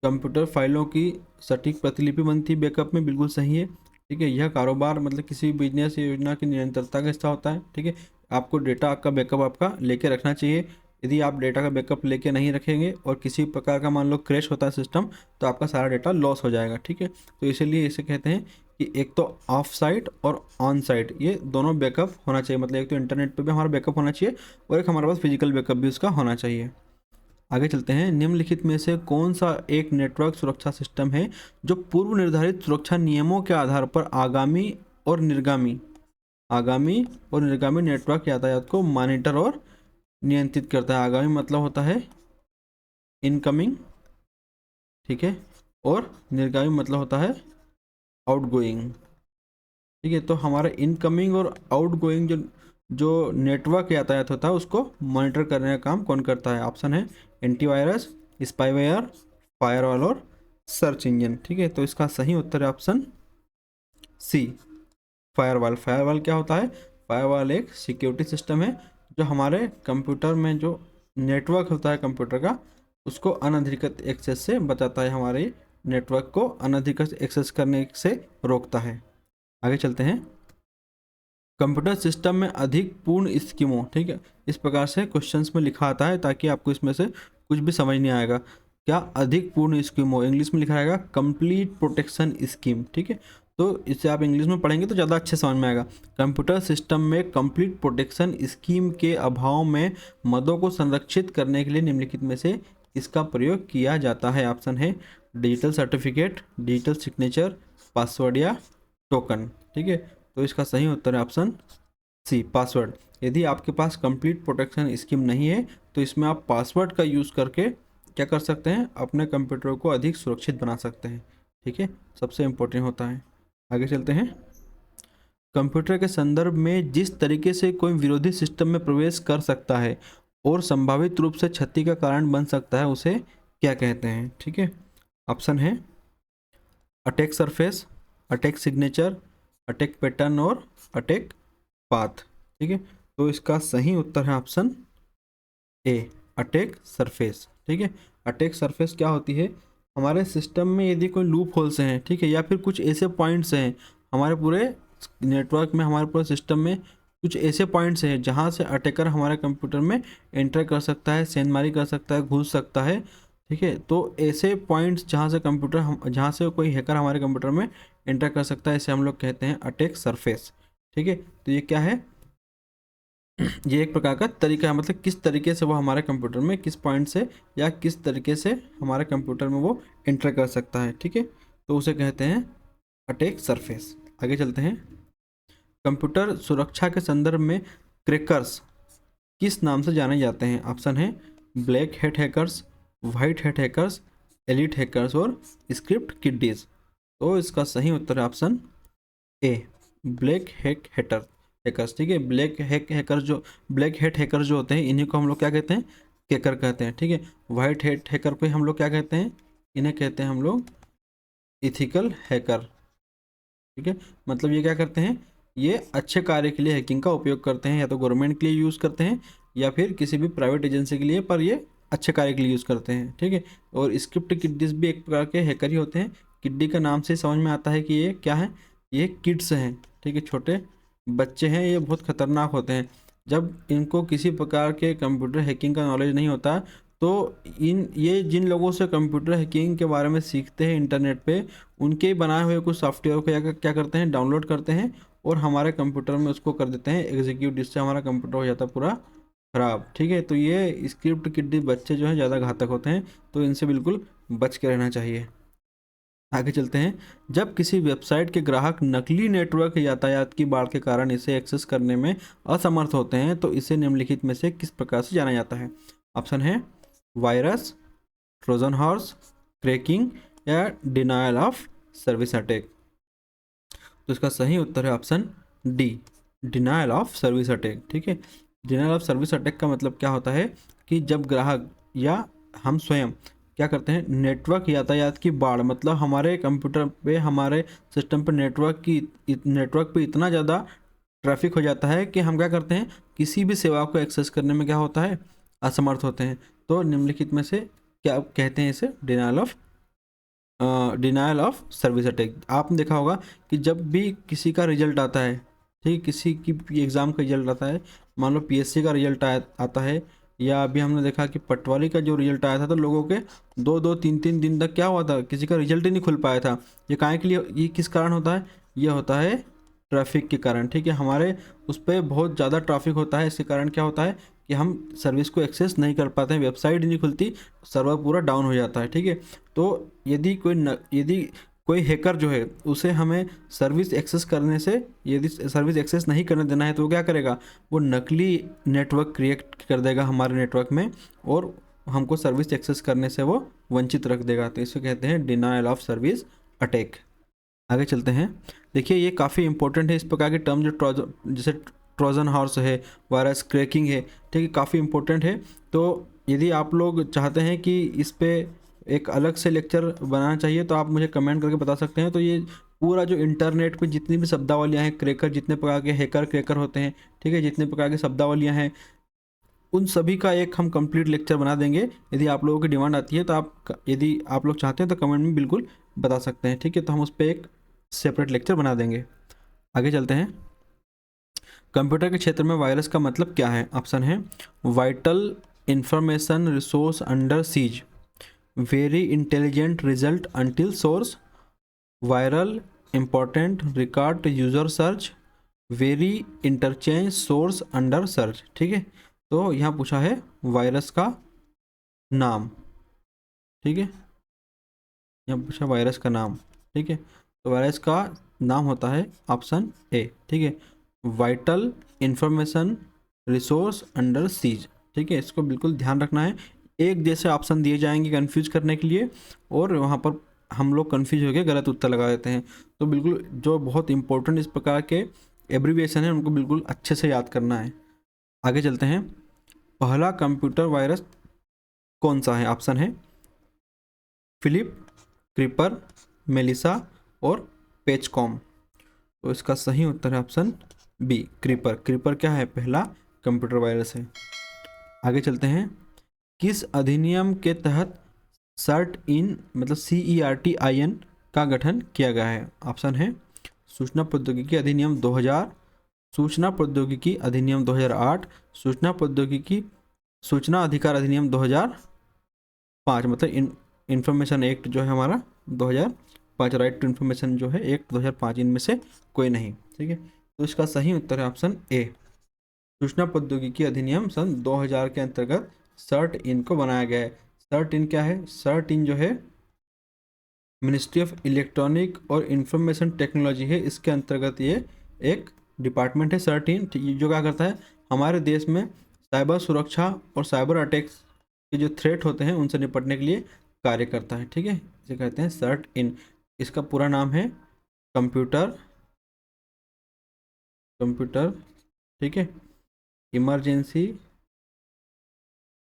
कंप्यूटर फाइलों की सटीक प्रतिलिपि बनती बैकअप में, बिल्कुल सही है, ठीक है। यह कारोबार मतलब किसी भी बिजनेस या योजना की निरंतरता का हिस्सा होता है, ठीक है। आपको डेटा का बैकअप आपका लेके रखना चाहिए। यदि आप डेटा का बैकअप लेके नहीं रखेंगे और किसी प्रकार का मान लो क्रैश होता है सिस्टम, तो आपका सारा डेटा लॉस हो जाएगा, ठीक है। तो इसीलिए इसे कहते हैं कि एक तो ऑफ साइट और ऑन साइट, ये दोनों बैकअप होना चाहिए। मतलब एक तो इंटरनेट पे भी हमारा बैकअप होना चाहिए और एक हमारे पास फिजिकल बैकअप भी उसका होना चाहिए। आगे चलते हैं। निम्नलिखित में से कौन सा एक नेटवर्क सुरक्षा सिस्टम है जो पूर्व निर्धारित सुरक्षा नियमों के आधार पर आगामी और निर्गामी नेटवर्क यातायात को मॉनिटर और नियंत्रित करता है? आगामी मतलब होता है इनकमिंग, ठीक है, और निर्गामी मतलब होता है आउटगोइंग, ठीक है। तो हमारा इनकमिंग और आउटगोइंग जो नेटवर्क यातायात होता है उसको मॉनिटर करने का काम कौन करता है? ऑप्शन है एंटीवायरस, स्पाईवेयर, फायरवॉल और सर्च इंजन, ठीक है। तो इसका सही उत्तर है ऑप्शन सी, फायरवॉल। फायरवॉल क्या होता है? फायरवॉल एक सिक्योरिटी सिस्टम है जो हमारे कंप्यूटर में जो नेटवर्क होता है कंप्यूटर का, उसको अनधिकृत एक्सेस से बचाता है, हमारे नेटवर्क को अनधिकृत एक्सेस करने से रोकता है। आगे चलते हैं। कंप्यूटर सिस्टम में अधिक पूर्ण स्कीमों, ठीक है, इस प्रकार से क्वेश्चंस में लिखा आता है ताकि आपको इसमें से कुछ भी समझ नहीं आएगा। क्या अधिक पूर्ण स्कीमों, इंग्लिश में लिखा रहेगा कंप्लीट प्रोटेक्शन स्कीम, ठीक है। तो इसे आप इंग्लिश में पढ़ेंगे तो ज़्यादा अच्छे समझ में आएगा। कंप्यूटर सिस्टम में कंप्लीट प्रोटेक्शन स्कीम के अभाव में मदों को संरक्षित करने के लिए निम्नलिखित में से इसका प्रयोग किया जाता है? ऑप्शन है digital certificate, digital signature, password या टोकन, ठीक है। तो इसका सही उत्तर है ऑप्शन सी, पासवर्ड। यदि आपके पास कंप्लीट प्रोटेक्शन स्कीम नहीं है तो इसमें आप पासवर्ड का यूज़ करके क्या कर सकते हैं, अपने कंप्यूटर को अधिक सुरक्षित बना सकते हैं, ठीक है। सबसे इम्पोर्टेंट होता है। आगे चलते हैं। कंप्यूटर के संदर्भ में जिस तरीके से कोई विरोधी सिस्टम में प्रवेश कर सकता है और संभावित रूप से क्षति का कारण बन सकता है उसे क्या कहते हैं? ठीक है। ऑप्शन है attack surface, attack signature, attack pattern और अटैक पाथ, ठीक है। तो इसका सही उत्तर है ऑप्शन ए, अटैक सरफेस, ठीक है। अटैक सरफेस क्या होती है? हमारे सिस्टम में यदि कोई लूप होल्स हैं, ठीक है, या फिर कुछ ऐसे पॉइंट्स हैं हमारे पूरे नेटवर्क में, हमारे पूरे सिस्टम में कुछ ऐसे पॉइंट्स हैं जहाँ से अटैकर हमारे कंप्यूटर में एंटर कर सकता है, सेंधमारी कर सकता है, घुस सकता है, ठीक है। तो ऐसे पॉइंट्स जहाँ से कोई हैकर हमारे कंप्यूटर में एंटर कर सकता है, इसे हम लोग कहते हैं अटैक सरफेस, ठीक है। तो ये क्या है? ये एक प्रकार का तरीका है, मतलब किस तरीके से वो हमारे कंप्यूटर में किस पॉइंट से या किस तरीके से हमारे कंप्यूटर में वो एंटर कर सकता है, ठीक है। तो उसे कहते हैं अटैक सरफेस। आगे चलते हैं। कंप्यूटर सुरक्षा के संदर्भ में क्रैकर्स किस नाम से जाने जाते हैं? ऑप्शन है black hat hackers, white hat hackers, elite hackers और स्क्रिप्ट किडीज। तो इसका सही उत्तर है option A, black hat Hatter. Hackers, ठीक है। ब्लैक हैट हैकर जो होते हैं इन्हीं को हम लोग क्या कहते हैं, कैकर कहते हैं, ठीक है। वाइट हैट हैकर को हम लोग क्या कहते हैं, इन्हें कहते हैं हम लोग इथिकल हैकर, ठीक है। मतलब ये क्या करते हैं, ये अच्छे कार्य के लिए हैकिंग का उपयोग करते हैं, या तो गवर्नमेंट के लिए यूज़ करते हैं या फिर किसी भी प्राइवेट एजेंसी के लिए, पर ये अच्छे कार्य के लिए यूज़ करते हैं, ठीक है। और स्क्रिप्ट किड्डीज भी एक प्रकार के हैकर ही होते हैं। किड्डी का नाम से समझ में आता है कि ये क्या है, ये किड्स हैं, ठीक है, छोटे बच्चे हैं। ये बहुत खतरनाक होते हैं। जब इनको किसी प्रकार के कंप्यूटर हैकिंग का नॉलेज नहीं होता, तो ये जिन लोगों से कंप्यूटर हैकिंग के बारे में सीखते हैं इंटरनेट पे, उनके बनाए हुए कुछ सॉफ्टवेयर को क्या करते हैं, डाउनलोड करते हैं और हमारे कंप्यूटर में उसको कर देते हैं एग्जीक्यूट, जिससे हमारा कंप्यूटर हो जाता है पूरा ख़राब, ठीक है। तो ये स्क्रिप्ट किड्डी बच्चे जो हैं ज़्यादा घातक होते हैं, तो इनसे बिल्कुल बच के रहना चाहिए। आगे चलते हैं। जब किसी वेबसाइट के ग्राहक नकली नेटवर्क यातायात की बाढ़ के कारण इसे एक्सेस करने में असमर्थ होते हैं, तो इसे निम्नलिखित में से किस प्रकार से जाना जाता है। ऑप्शन है वायरस, ट्रोजन हॉर्स, क्रैकिंग या डिनायल ऑफ सर्विस अटैक। तो इसका सही उत्तर है option D, denial of service attack, ठीक है। डिनायल ऑफ सर्विस अटैक का मतलब क्या होता है कि जब ग्राहक या हम स्वयं क्या करते हैं, नेटवर्क यातायात की बाढ़, मतलब हमारे कंप्यूटर पे, हमारे सिस्टम पे नेटवर्क पे इतना ज़्यादा ट्रैफिक हो जाता है कि हम क्या करते हैं, किसी भी सेवा को एक्सेस करने में क्या होता है, असमर्थ होते हैं। तो निम्नलिखित में से क्या कहते हैं इसे, डिनायल ऑफ सर्विस अटैक। आपने देखा होगा कि जब भी किसी का रिजल्ट आता है, ठीक, किसी की एग्ज़ाम का रिजल्ट आता है, मान लो पीएससी का रिजल्ट आता है, या अभी हमने देखा कि पटवारी का जो रिजल्ट आया था, तो लोगों के 2-2, 3-3 दिन तक क्या हुआ था, किसी का रिजल्ट ही नहीं खुल पाया था। ये काहे के लिए, ये किस कारण होता है, ये होता है ट्रैफिक के कारण, ठीक है। हमारे उस पर बहुत ज़्यादा ट्रैफिक होता है, इसके कारण क्या होता है कि हम सर्विस को एक्सेस नहीं कर पाते हैं, वेबसाइट नहीं खुलती, सर्वर पूरा डाउन हो जाता है, ठीक है। तो यदि कोई हैकर जो है उसे हमें सर्विस एक्सेस करने से, यदि सर्विस एक्सेस नहीं करने देना है, तो वो क्या करेगा, वो नकली नेटवर्क क्रिएट कर देगा हमारे नेटवर्क में और हमको सर्विस एक्सेस करने से वो वंचित रख देगा। तो इसे कहते हैं डिनायल ऑफ सर्विस अटैक। आगे चलते हैं। देखिए ये काफ़ी इंपॉर्टेंट है, इस प्रकार के टर्म जो जैसे ट्रोजन हॉर्स है, वायरस, क्रैकिंग है, ठीक है, काफ़ी इंपॉर्टेंट है। तो यदि आप लोग चाहते हैं कि इस पे एक अलग से लेक्चर बनाना चाहिए, तो आप मुझे कमेंट करके बता सकते हैं। तो ये पूरा जो इंटरनेट पे जितनी भी शब्दावलियाँ हैं, क्रैकर, जितने प्रकार के हैकर क्रैकर होते हैं, ठीक है, जितने प्रकार की शब्दावलियाँ हैं, उन सभी का एक हम कंप्लीट लेक्चर बना देंगे। यदि आप लोगों की डिमांड आती है, तो यदि आप लोग चाहते हैं तो कमेंट में बिल्कुल बता सकते हैं, ठीक है। तो हम उस पर एक सेपरेट लेक्चर बना देंगे। आगे चलते हैं। कंप्यूटर के क्षेत्र में वायरस का मतलब क्या है। ऑप्शन है vital information resource under seize, very intelligent result until source, viral important record user search, very interchange source under search, ठीक है। तो यहाँ पूछा है वायरस का नाम, ठीक है, यहाँ पूछा वायरस का नाम, ठीक है। तो वायरस का नाम होता है ऑप्शन ए, ठीक है, vital information resource under seize, ठीक है। इसको बिल्कुल ध्यान रखना है, एक जैसे ऑप्शन दिए जाएंगे कंफ्यूज करने के लिए, और वहाँ पर हम लोग कंफ्यूज होकर गलत उत्तर लगा देते हैं। तो बिल्कुल जो बहुत इंपॉर्टेंट इस प्रकार के एब्रीविएशन है उनको बिल्कुल अच्छे से याद करना है। आगे चलते हैं। पहला कंप्यूटर वायरस कौन सा है। ऑप्शन है फिलिप, क्रीपर, मेलिसा और पेचकॉम। तो इसका सही उत्तर है ऑप्शन बी, क्रीपर। क्रीपर क्या है, पहला कंप्यूटर वायरस है। आगे चलते हैं। किस अधिनियम के तहत सर्ट इन मतलब CERT-IN का गठन किया गया है। ऑप्शन है सूचना प्रौद्योगिकी अधिनियम 2000, सूचना प्रौद्योगिकी अधिनियम 2008, सूचना अधिकार अधिनियम 2005, मतलब इंफॉर्मेशन एक्ट जो है हमारा 2005, राइट टू इन्फॉर्मेशन जो है एक्ट 2005, इनमें से कोई नहीं, ठीक है। तो इसका सही उत्तर है ऑप्शन ए, सूचना प्रौद्योगिकी अधिनियम सन 2000 के अंतर्गत सर्ट इन को बनाया गया है। सर्ट इन क्या है, सर्ट इन जो है मिनिस्ट्री ऑफ इलेक्ट्रॉनिक और इंफॉर्मेशन टेक्नोलॉजी है, इसके अंतर्गत ये एक डिपार्टमेंट है सर्ट इन, जो क्या करता है, हमारे देश में साइबर सुरक्षा और साइबर अटैक्स के जो थ्रेट होते हैं उनसे निपटने के लिए कार्य करता है, ठीक है। इसे कहते हैं सर्ट इन। इसका पूरा नाम है कंप्यूटर ठीक है, emergency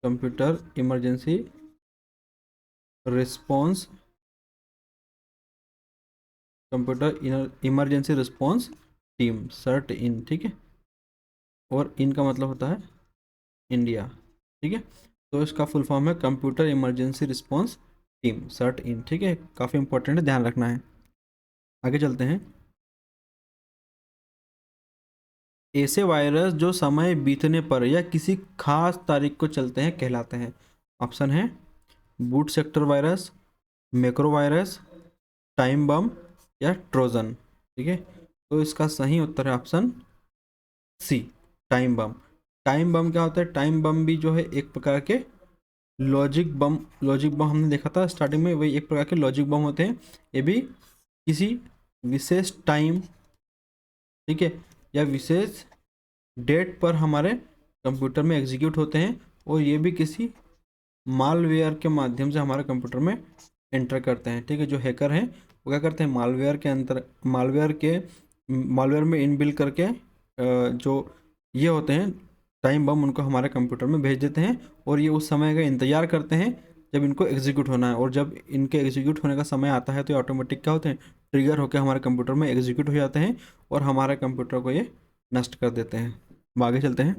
computer emergency response computer emergency response team, CERT In, ठीक है, और इनका मतलब होता है इंडिया, ठीक है। तो इसका फुल फॉर्म है computer emergency response team, CERT In, ठीक है, काफ़ी इंपॉर्टेंट है, ध्यान रखना है। आगे चलते हैं। ऐसे वायरस जो समय बीतने पर या किसी खास तारीख को चलते हैं कहलाते हैं। ऑप्शन है boot sector virus, macro virus, time bomb या ट्रोजन, ठीक है। तो इसका सही उत्तर है option C, time bomb. Time bomb क्या होता है? टाइम बम भी जो है एक प्रकार के लॉजिक बम हमने देखा था स्टार्टिंग में, वही एक प्रकार के लॉजिक बम होते हैं। ये भी किसी विशेष टाइम, ठीक है, या विशेष डेट पर हमारे कंप्यूटर में एग्जीक्यूट होते हैं, और ये भी किसी मालवेयर के माध्यम से हमारे कंप्यूटर में एंटर करते हैं, ठीक है। जो हैकर हैं वो क्या करते हैं, मालवेयर में इनबिल्ट करके जो ये होते हैं टाइम बम, उनको हमारे कंप्यूटर में भेज देते हैं, और ये उस समय का इंतज़ार करते हैं जब इनको एग्जीक्यूट होना है, और जब इनके एग्जीक्यूट होने का समय आता है तो ये ऑटोमेटिक क्या होते हैं, ट्रिगर होकर हमारे कंप्यूटर में एग्जीक्यूट हो जाते हैं, और हमारे कंप्यूटर को ये नष्ट कर देते हैं। अब आगे चलते हैं।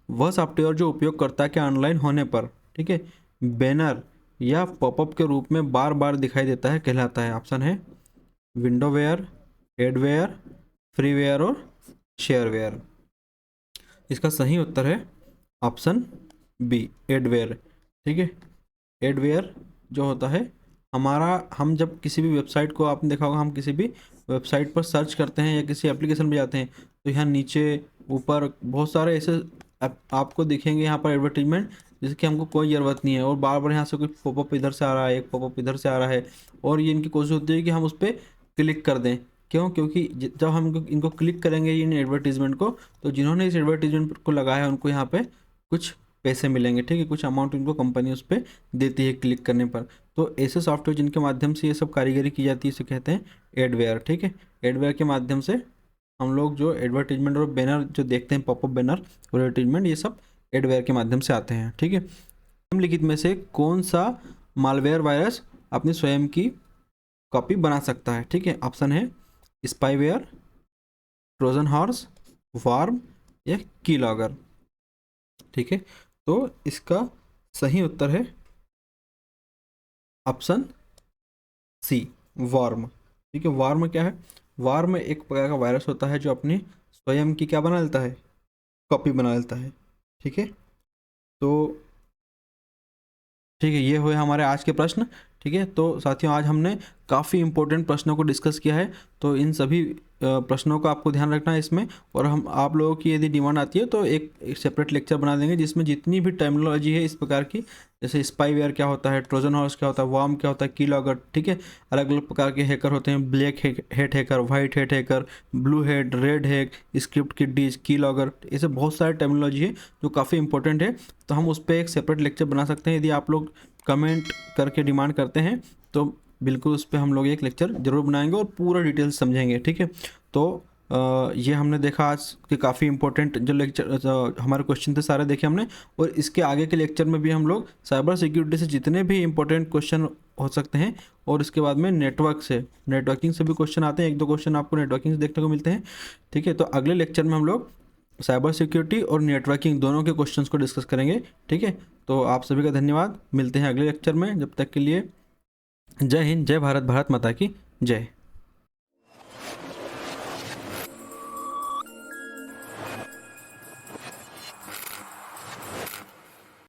वह सॉफ्टवेयर जो उपयोगकर्ता के ऑनलाइन होने पर, ठीक है, बैनर या पॉपअप के रूप में बार बार दिखाई देता है कहलाता है। ऑप्शन है विंडोवेयर, एडवेयर, फ्रीवेयर और शेयरवेयर। इसका सही उत्तर है ऑप्शन बी, एडवेयर, ठीक है। एडवेयर जो होता है हम जब किसी भी वेबसाइट को, आपने देखा होगा, हम किसी भी वेबसाइट पर सर्च करते हैं या किसी एप्लीकेशन पे जाते हैं, तो यहाँ नीचे ऊपर बहुत सारे ऐसे आपको दिखेंगे यहाँ पर एडवर्टीजमेंट, जिसकी हमको कोई ज़रूरत नहीं है, और बार बार यहाँ से कोई पॉपअप इधर से आ रहा है, एक पॉपअप इधर से आ रहा है, और ये इनकी कोशिश होती है कि हम उस पर क्लिक कर दें। क्यों? क्योंकि जब हम इनको क्लिक करेंगे इन एडवर्टीजमेंट को, तो जिन्होंने इस एडवर्टीजमेंट को लगाया है उनको यहाँ पे कुछ पैसे मिलेंगे, ठीक है, कुछ अमाउंट उनको कंपनी उस पर देती है क्लिक करने पर। तो ऐसे सॉफ्टवेयर जिनके माध्यम से ये सब कारीगरी की जाती है इसे कहते हैं एडवेयर, ठीक है। एडवेयर के माध्यम से हम लोग जो एडवर्टीजमेंट और बैनर जो देखते हैं, पॉपअप बैनर और एडवर्टीजमेंट, ये सब एडवेयर के माध्यम से आते हैं, ठीक है। निम्नलिखित में से कौन सा मालवेयर वायरस अपनी स्वयं की कॉपी बना सकता है, ठीक है। ऑप्शन है स्पाईवेयर, ट्रोजन हॉर्स, वार्म या कीलॉगर, ठीक है। तो इसका सही उत्तर है ऑप्शन सी, वार्म, ठीक है। वार्म क्या है? वार्म एक प्रकार का वायरस होता है जो अपनी स्वयं की क्या बना लेता है, कॉपी बना लेता है, ठीक है। तो ठीक है, ये हुए हमारे आज के प्रश्न, ठीक है। तो साथियों, आज हमने काफ़ी इंपॉर्टेंट प्रश्नों को डिस्कस किया है, तो इन सभी प्रश्नों का आपको ध्यान रखना है इसमें, और हम आप लोगों की यदि डिमांड आती है तो एक सेपरेट लेक्चर बना देंगे जिसमें जितनी भी टर्मिनोलॉजी है इस प्रकार की, जैसे स्पाईवेयर क्या होता है, ट्रोजन हॉर्स क्या होता है, वार्म क्या होता है, कीलॉगर, ठीक है। अलग अलग प्रकार के हैकर होते हैं, black head hacker, white head hacker, blue head, red hack, script kiddies, keylogger, ऐसे बहुत सारे टर्मिनोलॉजी है जो काफ़ी इंपॉर्टेंट है। तो हम उस पर एक सेपरेट लेक्चर बना सकते हैं, यदि आप लोग कमेंट करके डिमांड करते हैं तो बिल्कुल उस पर हम लोग एक लेक्चर जरूर बनाएंगे और पूरा डिटेल्स समझेंगे, ठीक है। तो ये हमने देखा आज के काफ़ी इंपॉर्टेंट जो लेक्चर हमारे क्वेश्चन थे सारे देखे हमने, और इसके आगे के लेक्चर में भी हम लोग साइबर सिक्योरिटी से जितने भी इंपॉर्टेंट क्वेश्चन हो सकते हैं, और इसके बाद में नेटवर्किंग से भी क्वेश्चन आते हैं, एक दो क्वेश्चन आपको नेटवर्किंग से देखने को मिलते हैं, ठीक है। तो अगले लेक्चर में हम लोग साइबर सिक्योरिटी और नेटवर्किंग दोनों के क्वेश्चंस को डिस्कस करेंगे, ठीक है। तो आप सभी का धन्यवाद, मिलते हैं अगले लेक्चर में, जब तक के लिए जय हिंद, जय भारत, भारत माता की जय।